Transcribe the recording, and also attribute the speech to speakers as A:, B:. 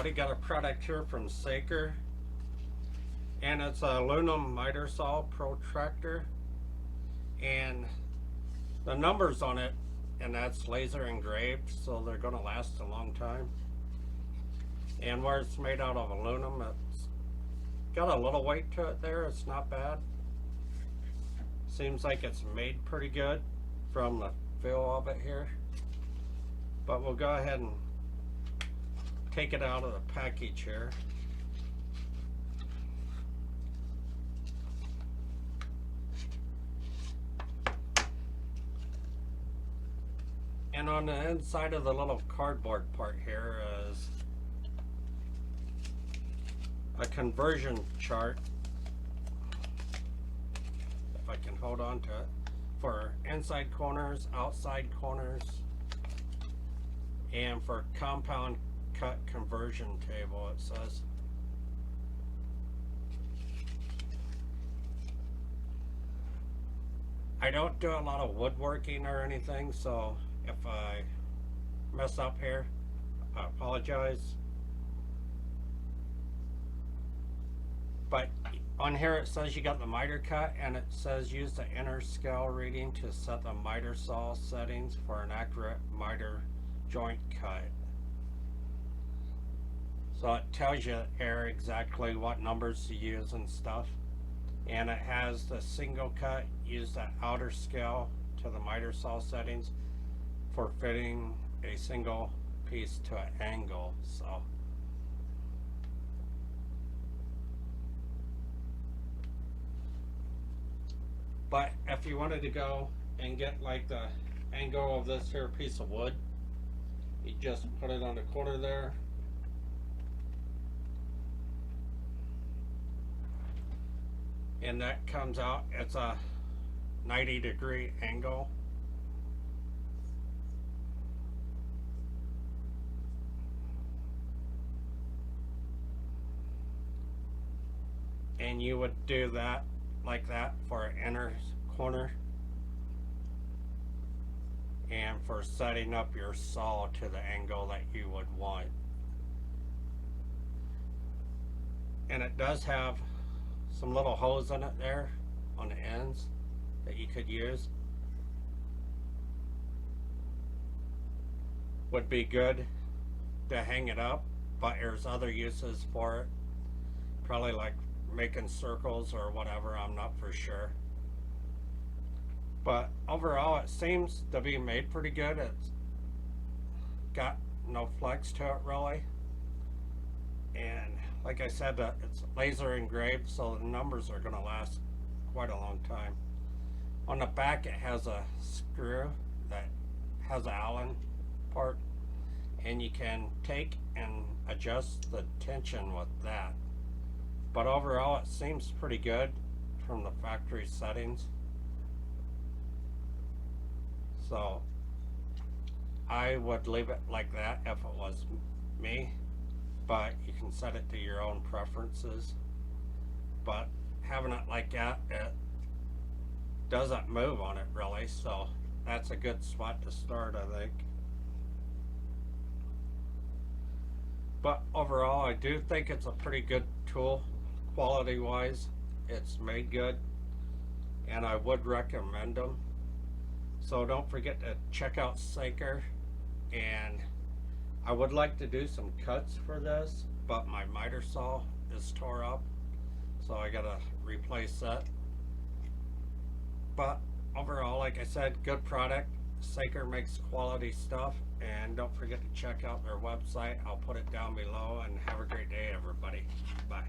A: everybody, got a product here from Saker, and it's a aluminum miter saw protractor, and the numbers on it, and that's laser engraved, so they're going to last a long time. And where it's made out of aluminum, it's got a little weight to it there. It's not bad. Seems like it's made pretty good from the feel of it here. But we'll go ahead and take it out of the package here. And on the inside of the little cardboard part here is a conversion chart, if I can hold on to it, for inside corners, outside corners, and for compound cut conversion table, it says. I don't do a lot of woodworking or anything, so if I mess up here, I apologize. But on here it says you got the miter cut, and it says use the inner scale reading to set the miter saw settings for an accurate miter joint cut. So it tells you there exactly what numbers to use and stuff. And it has the single cut, use the outer scale to the miter saw settings for fitting a single piece to an angle. So but if you wanted to go and get like the angle of this here piece of wood, you just put it on the corner there, and that comes out. It's a 90-degree angle. And you would do that like that for an inner corner, and for setting up your saw to the angle that you would want. And it does have some little holes in it there on the ends that you could use. Would be good to hang it up, but there's other uses for it, probably like making circles or whatever. I'm not for sure, but overall it seems to be made pretty good. It's got no flex to it really, and like I said, it's laser engraved, so the numbers are going to last quite a long time. On the back it has a screw that has an Allen part, and you can take and adjust the tension with that. But overall it seems pretty good from the factory settings. So I would leave it like that if it was me, but you can set it to your own preferences. But having it like that, it doesn't move on it really, so that's a good spot to start, I think. But overall I do think it's a pretty good tool. Quality wise, it's made good, and I would recommend them. So don't forget to check out Saker. And I would like to do some cuts for this, but my miter saw is tore up, so I gotta replace that. But overall, like I said, good product. Saker makes quality stuff, and don't forget to check out their website. I'll put it down below, and have a great day, everybody. Bye.